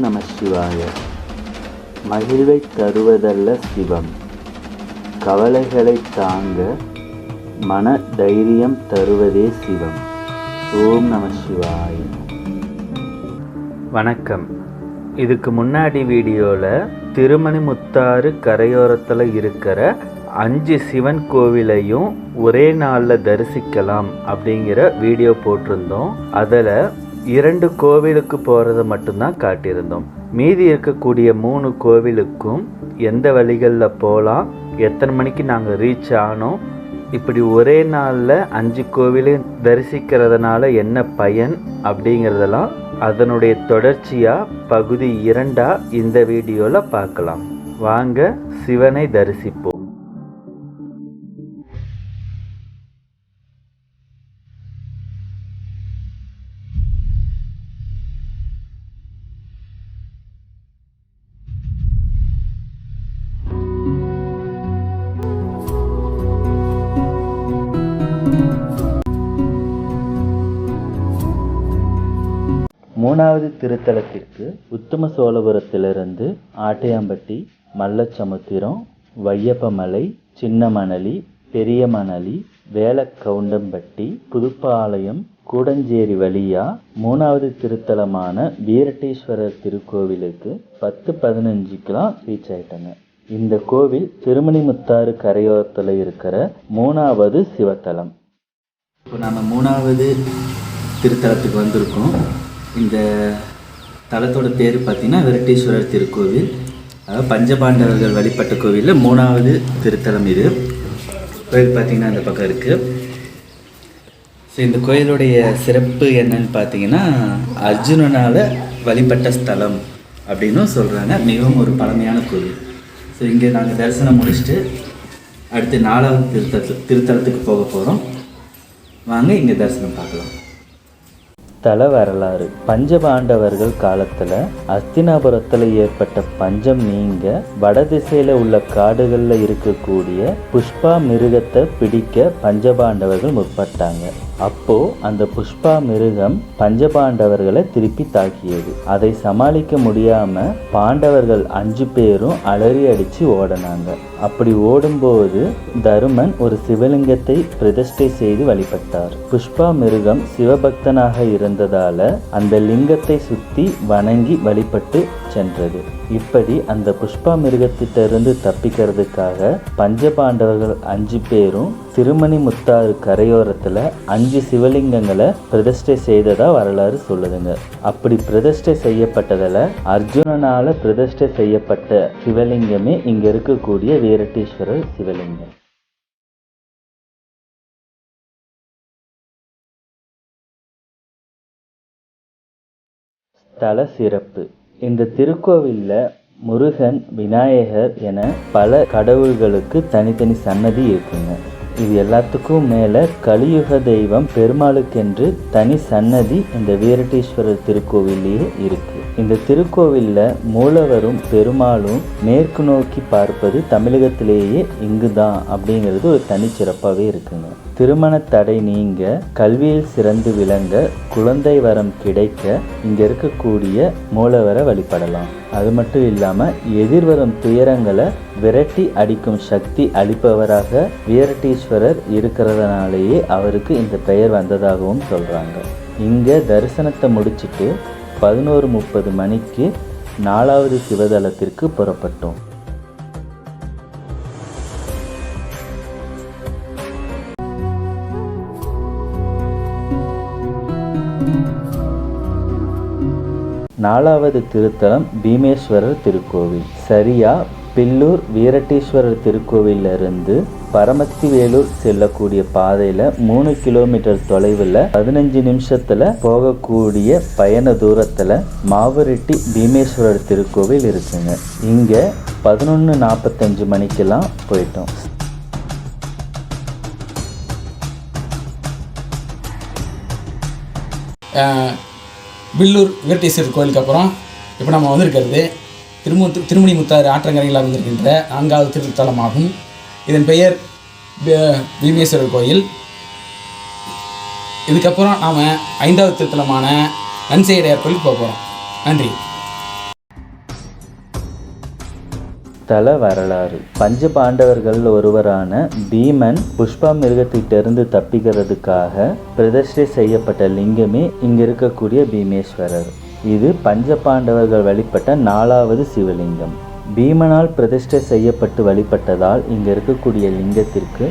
நம சிவாய. மகிழ்வை தருவதல்ல சிவம், கவலைகளை தாங்க மன தைரியம் தருவதே சிவம். ஓம் நம சிவாய. வணக்கம். இதுக்கு முன்னாடி வீடியோவில் திருமணிமுத்தாறு கரையோரத்தில் இருக்கிற 5 சிவன் கோவிலையும் ஒரே நாளில் தரிசிக்கலாம் அப்படிங்கிற வீடியோ போட்டிருந்தோம். அதில் 2 கோவிலுக்கு போகிறத மட்டும்தான் காட்டியிருந்தோம். மீதி இருக்கக்கூடிய 3 கோவிலுக்கும் எந்த வழிகளில் போகலாம், எத்தனை மணிக்கு நாங்கள் ரீச் ஆனோம், இப்படி ஒரே நாளில் 5 கோவிலையும் தரிசிக்கிறதுனால என்ன பயன் அப்படிங்கிறதெல்லாம் அதனுடைய தொடர்ச்சியாக பகுதி 2 இந்த வீடியோவில் பார்க்கலாம். வாங்க சிவனை தரிசிப்போம். மூணாவது திருத்தலத்திற்கு உத்தம சோழபுரத்திலிருந்து ஆட்டையாம்பட்டி, மல்லச்சமுத்திரம், வையப்பமலை, சின்னமணலி, பெரியமணலி, வேலக்கவுண்டம்பட்டி, புதுப்பாளையம், கூடஞ்சேரி வழியா 3வது திருத்தலமான வீரட்டேஸ்வரர் திருக்கோவிலுக்கு 10-15 ரீச் ஆயிட்டாங்க. இந்த கோவில் திருமணிமுத்தாறு கரையோரத்தில் இருக்கிற 3வது சிவத்தலம். இப்போ நம்ம 3வது திருத்தலத்துக்கு வந்திருக்கோம். இந்த தலத்தோட பேர் பார்த்திங்கன்னா வீரட்டேஸ்வரர் திருக்கோவில். அதாவது பஞ்சபாண்டவர்கள் வழிபட்ட கோவிலில் 3வது திருத்தலம் இது. கோயில் பார்த்திங்கன்னா அந்த பக்கம் இருக்குது. ஸோ இந்த கோயிலுடைய சிறப்பு என்னன்னு பார்த்தீங்கன்னா, அர்ஜுனனால் வழிபட்ட ஸ்தலம் அப்படின்னும் சொல்கிறாங்க. மிகவும் ஒரு பழமையான கோவில். ஸோ இங்கே நாங்கள் தரிசனம் முடிச்சுட்டு அடுத்து 4வது திருத்தலத்துக்கு போக போகிறோம். வாங்க இங்கே தரிசனம் பார்க்கலாம். தல வரலாறு. பஞ்சபாண்டவர்கள் காலத்தில் அஸ்தினாபுரத்தில் ஏற்பட்ட பஞ்சம் நீங்க வடதிசையில் உள்ள காடுகளில் இருக்கக்கூடிய புஷ்பா மிருகத்தை பிடிக்க பஞ்சபாண்டவர்கள் முற்பட்டாங்க. அப்போ அந்த புஷ்பா மிருகம் பஞ்சபாண்டவர்களை திருப்பி தாக்கியது. அதை சமாளிக்க முடியாம பாண்டவர்கள் 5 பேரும் அலறி அடிச்சு ஓடினாங்க. அப்படி ஓடும்போது தருமன் ஒரு சிவலிங்கத்தை பிரதிஷ்டை செய்து வழிபட்டார். புஷ்பா மிருகம் சிவபக்தனாக இருந்ததால அந்த லிங்கத்தை சுத்தி வணங்கி வழிபட்டு சென்றது. இப்படி அந்த புஷ்பா மிருகத்திட்டிருந்து தப்பிக்கிறதுக்காக பஞ்சபாண்டவர்கள் 5 பேரும் திருமணிமுத்தாறு கரையோரத்தில் 5 சிவலிங்கங்களை பிரதிஷ்டை செய்ததா வரலாறு சொல்லுதுங்க. அப்படி பிரதிஷ்டை செய்யப்பட்டதில் அர்ஜுனனால பிரதிஷ்டை செய்யப்பட்ட சிவலிங்கமே இங்க இருக்கக்கூடிய வீரட்டேஸ்வரர் சிவலிங்கம். ஸ்தல சிறப்பு. இந்த திருக்கோவிலில் முருகன், விநாயகர் என பல கடவுள்களுக்கு தனித்தனி சன்னதி இருக்குங்க. இது எல்லாத்துக்கும் மேலே கலியுக தெய்வம் பெருமாளுக்கென்று தனி சன்னதி இந்த வீரட்டேஸ்வரர் திருக்கோவிலேயே இருக்கு. இந்த திருக்கோவிலில் மூலவரும் பெருமாளும் மேற்கு நோக்கி பார்ப்பது தமிழகத்திலேயே இங்குதான் அப்படிங்கிறது ஒரு தனிச்சிறப்பாகவே இருக்குங்க. திருமண தடை நீங்க, கல்வியில் சிறந்து விளங்க, குழந்தை வரம் கிடைக்க இங்க இருக்கக்கூடிய மூலவரை வழிபடலாம். அது மட்டும் இல்லாமல் எதிர்வரும் துயரங்களை விரட்டி அடிக்கும் சக்தி அளிப்பவராக வீரட்டேஸ்வரர் இருக்கிறதுனாலேயே அவருக்கு இந்த பெயர் வந்ததாகவும் சொல்கிறாங்க. இங்கே தரிசனத்தை முடிச்சுட்டு 11:30 மணிக்கு 4வது சிவதலத்திற்கு புறப்பட்டோம். நாலாவது திருத்தலம் பீமேஸ்வரர் திருக்கோவில். சரியா பில்லூர் வீரட்டேஸ்வரர் திருக்கோவிலிருந்து பரமத்திவேலூர் செல்லக்கூடிய பாதையில் 3 கிலோமீட்டர் தொலைவில் 15 நிமிஷத்தில் போகக்கூடிய பயண தூரத்தில் மாவரெட்டி பீமேஸ்வரர் திருக்கோவில் இருக்குங்க. இங்கே 11:45 மணிக்கெல்லாம் போயிட்டோம். பில்லூர் வீரட்டேஸ்வரர் கோயிலுக்கு அப்புறம் இப்போ நம்ம வந்திருக்கிறது திருமணிமுத்தாறு ஆற்றங்கரையில் வந்திருக்கின்ற 4வது திருத்தலமாகும். இதன் பெயர் பீமேஸ்வரர் கோயில். இதுக்கப்புறம் நாம் 5வது திருத்தலமான நன்செய்யடையார் கோயிலுக்கு போக போகிறோம். நன்றி. ஸ்தல வரலாறு. பஞ்ச பாண்டவர்கள் ஒருவரான பீமன் புஷ்பா மிருகத்திட்டிருந்து தப்பிக்கிறதுக்காக பிரதிஷ்டை செய்யப்பட்ட லிங்கமே இங்க இருக்கக்கூடிய பீமேஸ்வரர். இது பஞ்ச பாண்டவர்கள் வழிபட்ட 4வது சிவலிங்கம். பீமனால் பிரதிஷ்டை செய்யப்பட்டு வழிபட்டதால் இங்க இருக்கக்கூடிய லிங்கத்திற்கு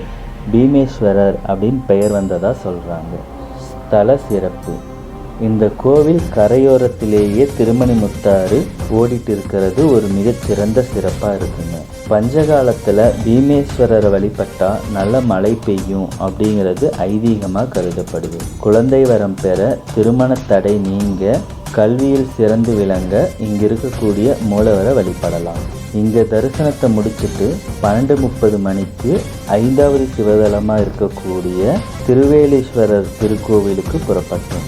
பீமேஸ்வரர் அப்படின்னு பெயர் வந்ததா சொல்றாங்க. ஸ்தல சிறப்பு. இந்த கோவில் கரையோரத்திலேயே திருமணிமுத்தாறு ஓடிட்டு இருக்கிறது ஒரு மிகச்சிறந்த சிறப்பாக இருக்குங்க. பஞ்சகாலத்தில் பீமேஸ்வரரை வழிபட்டா நல்ல மழை பெய்யும் அப்படிங்கிறது ஐதீகமாக கருதப்படுது. குழந்தை வரம் பெற, திருமண தடை நீங்க, கல்வியில் சிறந்து விளங்க இங்கே இருக்கக்கூடிய மூலவரை வழிபடலாம். இங்கே தரிசனத்தை முடிச்சுட்டு 12:30 மணிக்கு 5வது சிவதலமாக இருக்கக்கூடிய திருவேலீஸ்வரர் திருக்கோவிலுக்கு புறப்பட்டோம்.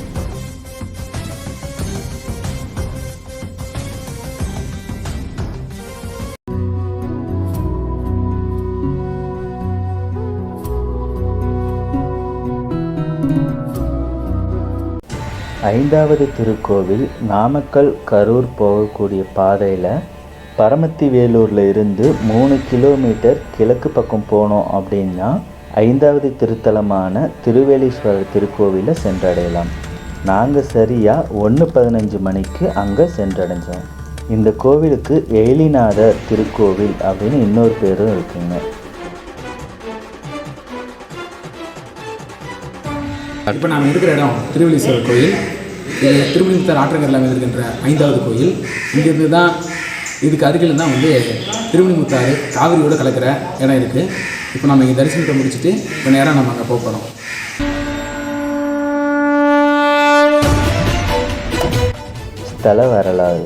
ஐந்தாவது திருக்கோவில் நாமக்கல் கரூர் போகக்கூடிய பாதையில் பரமத்தி வேலூரில் இருந்து 3 கிலோமீட்டர் கிழக்கு பக்கம் போனோம் அப்படின்னா 5வது திருத்தலமான திருவேலீஸ்வரர் திருக்கோவிலை சென்றடையலாம். நாங்கள் சரியாக 1:15 மணிக்கு அங்கே சென்றடைஞ்சோம். இந்த கோவிலுக்கு எழிலிநாதர் திருக்கோவில் அப்படின்னு இன்னொரு பேரும் இருக்குங்க. இப்போ நாம் இருக்கிற இடம் திருவேலீஸ்வரர் கோயில். இது திருமணிமுத்தாறு ஆற்றங்கரையில் அமைந்திருக்கின்ற 5வது கோயில். இங்கேருந்து தான் இதுக்கு அருகில் தான் திருமணிமுத்தாறு காவிரியோடு கலக்கிற இடம் இருக்குது. இப்போ நம்ம இங்கே தரிசனத்தை முடிச்சுட்டு இப்போ நேரம் நம்ம அங்கே போகிறோம். ஸ்தல வரலாறு.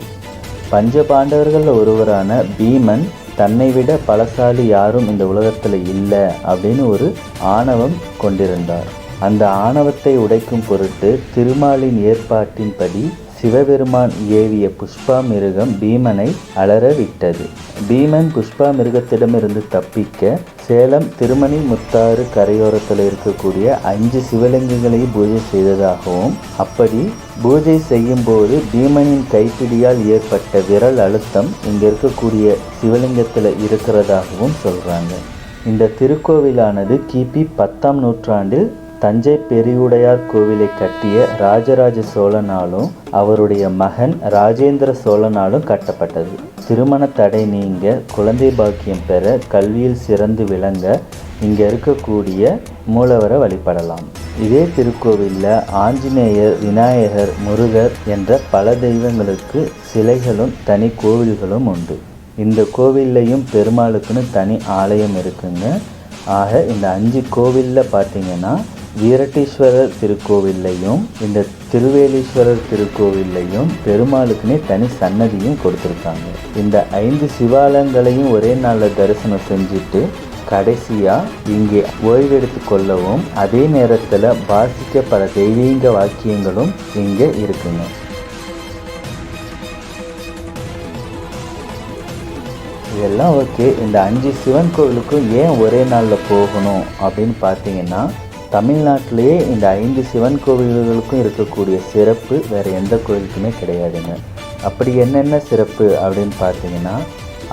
பஞ்ச பாண்டவர்களில் ஒருவரான பீமன் தன்னை விட பலசாலி யாரும் இந்த உலகத்தில் இல்லை அப்படின்னு ஒரு ஆணவம் கொண்டிருந்தார். அந்த ஆணவத்தை உடைக்கும் பொருட்டு திருமாலின் ஏற்பாட்டின்படி சிவபெருமான் ஏவிய புஷ்பா மிருகம் பீமனை அலற விட்டது. பீமன் புஷ்பா மிருகத்திடமிருந்து தப்பிக்க சேலம் திருமணி முத்தாறு கரையோரத்தில் இருக்கக்கூடிய 5 சிவலிங்கங்களை பூஜை செய்ததாகவும், அப்படி பூஜை செய்யும் போது பீமனின் கைப்பிடியால் ஏற்பட்ட விரல் அழுத்தம் இங்க இருக்கக்கூடிய சிவலிங்கத்தில் இருக்கிறதாகவும் சொல்றாங்க. இந்த திருக்கோவிலானது கிபி 10ஆம் நூற்றாண்டில் தஞ்சை பெரியுடையார் கோவிலை கட்டிய ராஜராஜ சோழனாலும் அவருடைய மகன் ராஜேந்திர சோழனாலும் கட்டப்பட்டது. திருமண தடை நீங்க, குழந்தை பாக்கியம் பெற, கல்வியில் சிறந்து விளங்க இங்கே இருக்கக்கூடிய மூலவரை வழிபடலாம். இதே திருக்கோவிலில் ஆஞ்சநேயர், விநாயகர், முருகர் என்ற பல தெய்வங்களுக்கு சிலைகளும் தனி கோவில்களும் உண்டு. இந்த கோவில்லையும் பெருமாளுக்குன்னு தனி ஆலயம் இருக்குங்க. ஆக இந்த 5 கோவிலில் பார்த்தீங்கன்னா வீரட்டீஸ்வரர் திருக்கோவில்லையும் இந்த திருவேலீஸ்வரர் திருக்கோவில்லையும் பெருமாளுக்குன்னே தனி சன்னதியும் கொடுத்துருக்காங்க. இந்த 5 சிவாலயங்களையும் ஒரே நாளில் தரிசனம் செஞ்சுட்டு கடைசியாக இங்கே ஓய்வெடுத்து கொள்ளவும், அதே நேரத்தில் வாசிக்க பல தெய்வீக வாக்கியங்களும் இங்கே இருக்குங்க. இதெல்லாம் ஓகே. இந்த 5 சிவன் கோவிலுக்கும் ஏன் ஒரே நாளில் போகணும் அப்படின்னு பார்த்தீங்கன்னா, தமிழ்நாட்டிலேயே இந்த 5 சிவன் கோவில்களுக்கும் இருக்கக்கூடிய சிறப்பு வேறு எந்த கோவிலுக்குமே கிடையாதுங்க. அப்படி என்னென்ன சிறப்பு அப்படின்னு பார்த்தீங்கன்னா,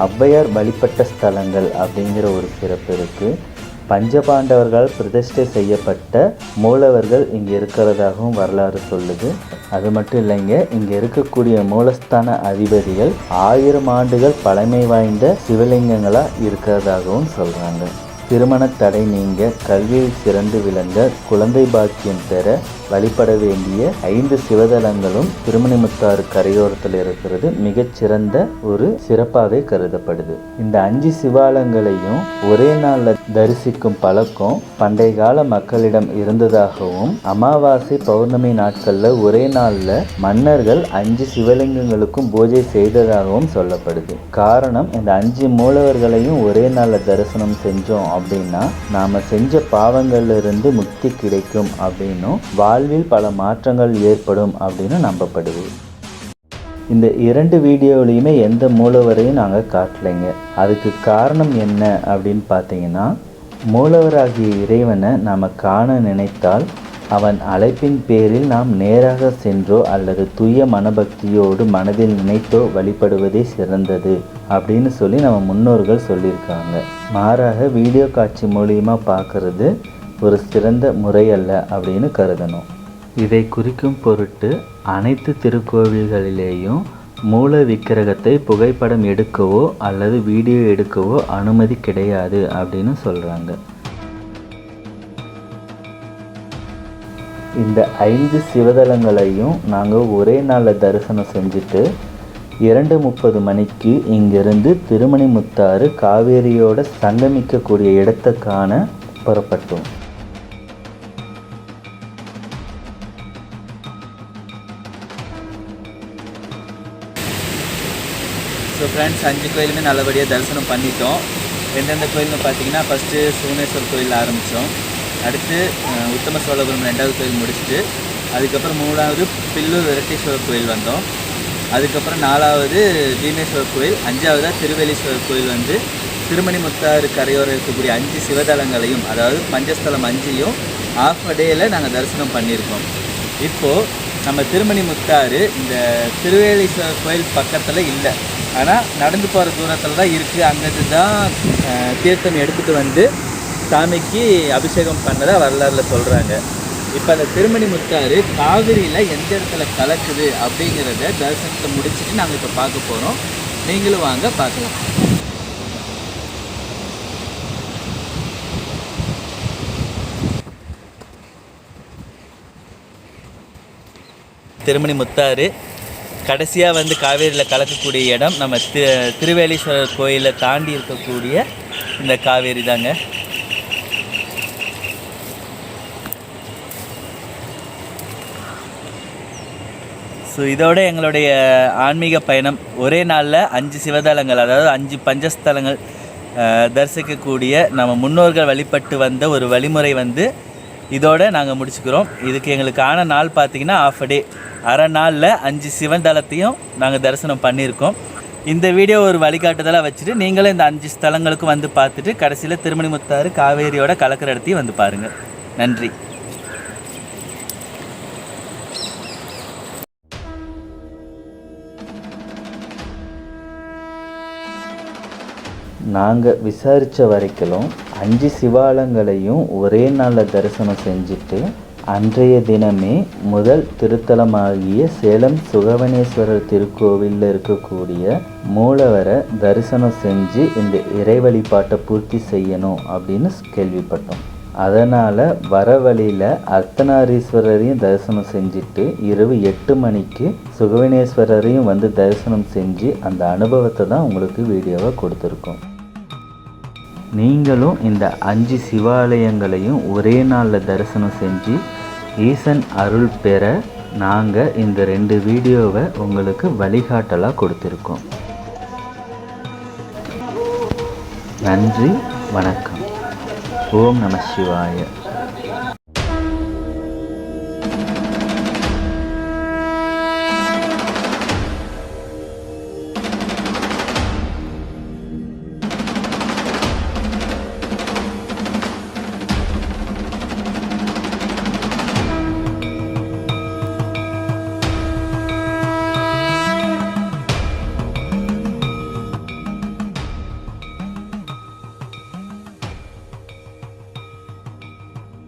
ஔவையார் வழிபட்ட ஸ்தலங்கள் அப்படிங்கிற ஒரு சிறப்பு இருக்குது. பஞ்சபாண்டவர்களால் பிரதிஷ்டை செய்யப்பட்ட மூலவர்கள் இங்கே இருக்கிறதாகவும் வரலாறு சொல்லுது. அது மட்டும் இல்லைங்க, இங்கே இருக்கக்கூடிய மூலஸ்தான அதிபதிகள் 1000 ஆண்டுகள் பழமை வாய்ந்த சிவலிங்கங்களாக இருக்கிறதாகவும் சொல்கிறாங்க. திருமண தடை நீங்க, கல்வியில் சிறந்து விளங்க, குழந்தை பாக்கியம் பெற வழிபட வேண்டிய 5 சிவதலங்களும் திருமணிமுத்தாறு கரையோரத்தில் இருக்கிறது மிகச்சிறந்த ஒரு சிறப்பாகவே கருதப்படுது. இந்த 5 சிவாலயங்களையும் ஒரே நாளில் தரிசிக்கும் பழக்கம் பண்டைய கால மக்களிடம் இருந்ததாகவும், அமாவாசை பௌர்ணமி நாட்களில் ஒரே நாளில் மன்னர்கள் 5 சிவலிங்கங்களுக்கும் பூஜை செய்ததாகவும் சொல்லப்படுது. காரணம், இந்த 5 மூலவர்களையும் ஒரே நாளில் தரிசனம் செஞ்சோம் அப்படின்னா நாம செஞ்ச பாவங்கள்ல இருந்து முக்தி கிடைக்கும் அப்படின்னும், வாழ்வில் பல மாற்றங்கள் ஏற்படும் அப்படின்னு நம்பப்படுது. இந்த 2 வீடியோவிலையுமே எந்த மூலவரையும் நாங்கள் காட்டலைங்க. அதுக்கு காரணம் என்ன அப்படின்னு பார்த்தீங்கன்னா, மூலவராகிய இறைவனை நாம் காண நினைத்தால் அவன் அழைப்பின் பேரில் நாம் நேராக சென்றோ அல்லது தூய மனபக்தியோடு மனதில் நினைத்தோ வழிபடுவதே சிறந்தது அப்படின்னு சொல்லி நம்ம முன்னோர்கள் சொல்லியிருக்காங்க. மாறாக வீடியோ காட்சி மூலியமாக பார்க்குறது ஒரு சிறந்த முறை அல்ல அப்படின்னு கருதணும். இதை குறிக்கும் பொருட்டு அனைத்து திருக்கோவில்களிலேயும் மூல விக்கிரகத்தை புகைப்படம் எடுக்கவோ அல்லது வீடியோ எடுக்கவோ அனுமதி கிடையாது அப்படின்னு சொல்கிறாங்க. இந்த 5 சிவதலங்களையும் நாங்கள் ஒரே நாளில் தரிசனம் செஞ்சுட்டு 2:30 மணிக்கு இங்கிருந்து திருமணிமுத்தாறு காவேரியோட சங்கமிக்கக்கூடிய இடத்தை காண புறப்பட்டோம். ஸோ ஃப்ரெண்ட்ஸ், 5 கோயிலுமே நல்லபடியாக தரிசனம் பண்ணிட்டோம். எந்தெந்த கோயில்னு பார்த்தீங்கன்னா, ஃபஸ்ட்டு சுகுணேஸ்வர் கோயில் ஆரம்பித்தோம். அடுத்து உத்தம சோழபுரம் 2வது கோயில் முடிச்சுட்டு, அதுக்கப்புறம் 3வது பில்லூர் விரட்டீஸ்வரர் கோயில் வந்தோம். அதுக்கப்புறம் 4வது பீமேஸ்வரர் கோயில், 5வதாக திருவேலீஸ்வரர் கோயில் வந்து திருமணிமுத்தாறு கரையோரம் இருக்கக்கூடிய 5 சிவதலங்களையும், அதாவது பஞ்சஸ்தலம் 5ஐயும் ஆஃப் அ டேயில் நாங்கள் தரிசனம் பண்ணியிருக்கோம். இப்போது நம்ம திருமணிமுத்தாறு இந்த திருவேலீஸ்வரர் கோயில் பக்கத்தில் இல்லை, ஆனால் நடந்து போகிற தூரத்தில் தான் இருக்குது. அங்கேருந்து தான் தீர்த்தம் எடுத்துகிட்டு வந்து சாமிக்கு அபிஷேகம் பண்ணதாக வரலாறுல சொல்கிறாங்க. இப்போ அந்த திருமணிமுத்தாறு காவிரியில் எந்த இடத்துல கலக்குது அப்படிங்கிறத தரிசனத்தை முடிச்சுட்டு நாங்கள் இப்போ பார்க்க போகிறோம். நீங்களும் வாங்க பார்க்கலாம். திருமணிமுத்தாறு கடைசியாக வந்து காவேரியில் கலக்கக்கூடிய இடம் நம்ம திருவேலீஸ்வரர் கோயிலை தாண்டி இருக்கக்கூடிய இந்த காவேரி தாங்க. ஸோ இதோட எங்களுடைய ஆன்மீக பயணம் ஒரே நாளில் 5 சிவதலங்கள், அதாவது 5 பஞ்சஸ்தலங்கள் தரிசிக்கக்கூடிய நம்ம முன்னோர்கள் வழிபட்டு வந்த ஒரு வழிமுறை வந்து இதோடு நாங்கள் முடிச்சுக்கிறோம். இதுக்கு எங்களுக்கான நாள் பார்த்திங்கன்னா ஆஃப் அ டே, அரை நாளில் 5 சிவன் தலத்தையும் நாங்கள் தரிசனம் பண்ணியிருக்கோம். இந்த வீடியோ ஒரு வழிகாட்டுதலாக வச்சுட்டு நீங்களும் இந்த 5 ஸ்தலங்களுக்கும் வந்து பார்த்துட்டு கடைசியில் திருமணிமுத்தாறு காவேரியோட கலக்கிற இடத்தையும் வந்து பாருங்கள். நன்றி. நாங்கள் விசாரித்த வரைக்கும் 5 சிவாலயங்களையும் ஒரே நாளில் தரிசனம் செஞ்சுட்டு அன்றைய தினமே முதல் திருத்தலமாகிய சேலம் சுகவனேஸ்வரர் திருக்கோவிலில் இருக்கக்கூடிய மூலவரை தரிசனம் செஞ்சு இந்த இறை வழிபாட்டை பூர்த்தி செய்யணும் அப்படின்னு கேள்விப்பட்டோம். அதனால் வர வழியில் அர்த்தநாரீஸ்வரரையும் தரிசனம் செஞ்சுட்டு இரவு 8 மணிக்கு சுகவனேஸ்வரரையும் வந்து தரிசனம் செஞ்சு அந்த அனுபவத்தை தான் உங்களுக்கு வீடியோவை கொடுத்துருக்கோம். நீங்களும் இந்த 5 சிவாலயங்களையும் ஒரே நாளில் தரிசனம் செஞ்சு ஈசன் அருள் பெற நாங்கள் இந்த 2 வீடியோவை உங்களுக்கு வழிகாட்டலாக கொடுத்துருக்கோம். நன்றி, வணக்கம். ஓம் நம சிவாய.